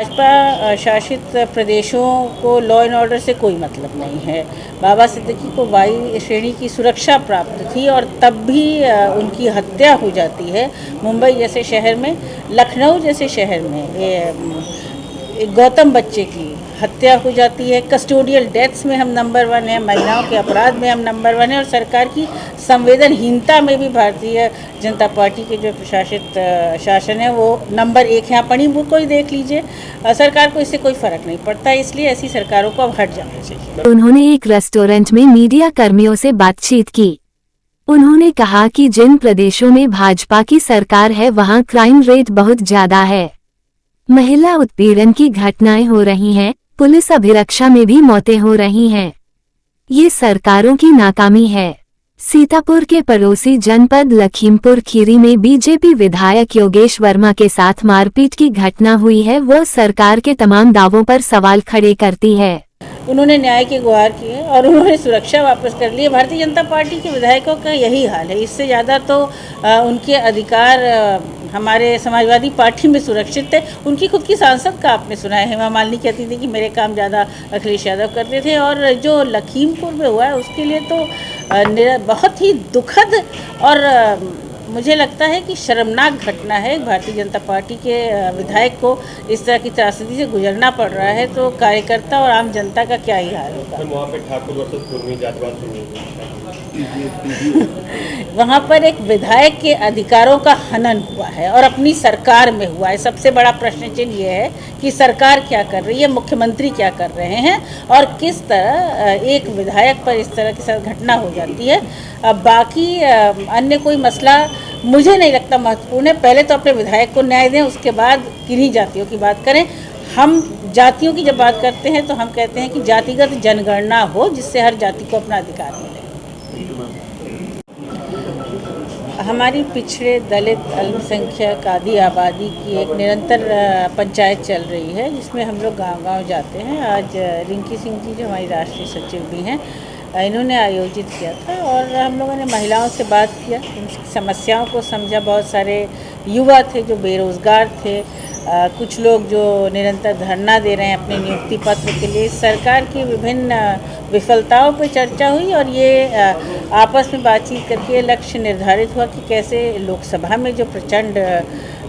भाजपा शासित प्रदेशों को लॉ एंड ऑर्डर से कोई मतलब नहीं है। बाबा सिद्दीकी को वाई श्रेणी की सुरक्षा प्राप्त थी और तब भी उनकी हत्या हो जाती है। मुंबई जैसे शहर में, लखनऊ जैसे शहर में एक गौतम बच्चे की हत्या हो जाती है। कस्टोडियल डेथ्स में हम नंबर 1 हैं, महिलाओं के अपराध में हम नंबर 1 हैं और सरकार की संवेदनहीनता में भी भारतीय जनता पार्टी के जो प्रशासित शासन है वो नंबर 1 है। आप मणिपुर को ही देख लीजिए, सरकार को इससे कोई फर्क नहीं पड़ता, इसलिए ऐसी सरकारों को अब हट जाना चाहिए। उन्होंने एक रेस्टोरेंट में मीडिया कर्मियों से बातचीत की। उन्होंने कहा कि जिन प्रदेशों में भाजपा की सरकार है वहां क्राइम रेट बहुत ज्यादा है, महिला उत्पीड़न की घटनाएं हो रही हैं, पुलिस अभिरक्षा में भी मौतें हो रही हैं। ये सरकारों की नाकामी है। सीतापुर के पड़ोसी जनपद लखीमपुर खीरी में बीजेपी विधायक योगेश वर्मा के साथ मारपीट की घटना हुई है। वो सरकार के तमाम दावों पर सवाल खड़े करती है। उन्होंने न्याय की गुहार की है और उन्होंने सुरक्षा वापस कर ली है। भारतीय जनता पार्टी के विधायकों का यही हाल है। इससे ज़्यादा तो उनके अधिकार हमारे समाजवादी पार्टी में सुरक्षित है। उनकी खुद की सांसद का आपने सुना है, हेमा मालिनी कहती थी कि मेरे काम ज़्यादा अखिलेश यादव करते थे। और जो लखीमपुर में हुआ है उसके लिए तो बहुत ही दुखद और मुझे लगता है कि शर्मनाक घटना है। भारतीय जनता पार्टी के विधायक को इस तरह की त्रासदी से गुजरना पड़ रहा है, तो कार्यकर्ता और आम जनता का क्या ही हाल होगा। वहाँ पे ठाकुर वर्सेस कुर्मी जातिवाद वहाँ पर एक विधायक के अधिकारों का हनन हुआ है और अपनी सरकार में हुआ है। सबसे बड़ा प्रश्न चिन्ह ये है कि सरकार क्या कर रही है, मुख्यमंत्री क्या कर रहे हैं और किस तरह एक विधायक पर इस तरह के साथ घटना हो जाती है। बाकी अन्य कोई मसला मुझे नहीं लगता महत्वपूर्ण है। पहले तो अपने विधायक को न्याय दें, उसके बाद किन्हीं जातियों की बात करें। हम जातियों की जब बात करते हैं तो हम कहते हैं कि जातिगत जनगणना हो जिससे हर जाति को अपना अधिकार मिले। हमारी पिछड़े, दलित, अल्पसंख्यक आदि आबादी की एक निरंतर पंचायत चल रही है जिसमें हम लोग गांव-गांव जाते हैं। आज रिंकी सिंह जी जो हमारी राष्ट्रीय सचिव भी हैं, इन्होंने आयोजित किया था और हम लोगों ने महिलाओं से बात किया, उनकी समस्याओं को समझा। बहुत सारे युवा थे जो बेरोज़गार थे, कुछ लोग जो निरंतर धरना दे रहे हैं अपने नियुक्ति पत्र के लिए। सरकार की विभिन्न विफलताओं पर चर्चा हुई और ये आपस में बातचीत करके लक्ष्य निर्धारित हुआ कि कैसे लोकसभा में जो प्रचंड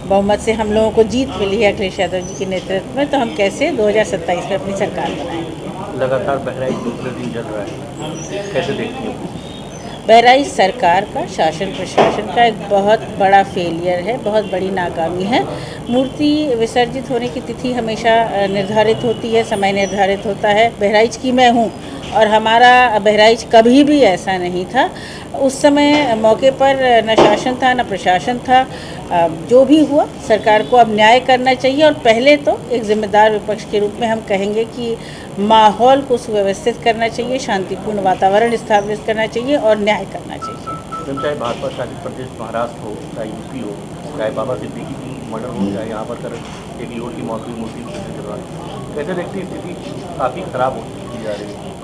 बहुमत से हम लोगों को जीत मिली है अखिलेश यादव जी के नेतृत्व में, तो हम कैसे 2027 में अपनी सरकार बनाएंगे। लगातार बहराइच दूसरे दिन चल रहा है, कैसे देखती हो? बहराइच सरकार का, शासन प्रशासन का एक बहुत बड़ा फेलियर है, बहुत बड़ी नाकामी है। मूर्ति विसर्जित होने की तिथि हमेशा निर्धारित होती है, समय निर्धारित होता है। बहराइच की मैं हूँ और हमारा बहराइच कभी भी ऐसा नहीं था। उस समय मौके पर न शासन था न प्रशासन था। जो भी हुआ, सरकार को अब न्याय करना चाहिए और पहले तो एक जिम्मेदार विपक्ष के रूप में हम कहेंगे कि माहौल को सुव्यवस्थित करना चाहिए, शांतिपूर्ण वातावरण स्थापित करना चाहिए और न्याय करना चाहिए। चाहे भाजपा शासित प्रदेश महाराष्ट्र हो, चाहे यूपी हो, चाहे बाबा सिद्दीकी की मर्डर हो, चाहे यहाँ पर एक युवक की मौत हुई, मूर्ति कैसे देखती स्थिति काफ़ी खराब होती जा रही है।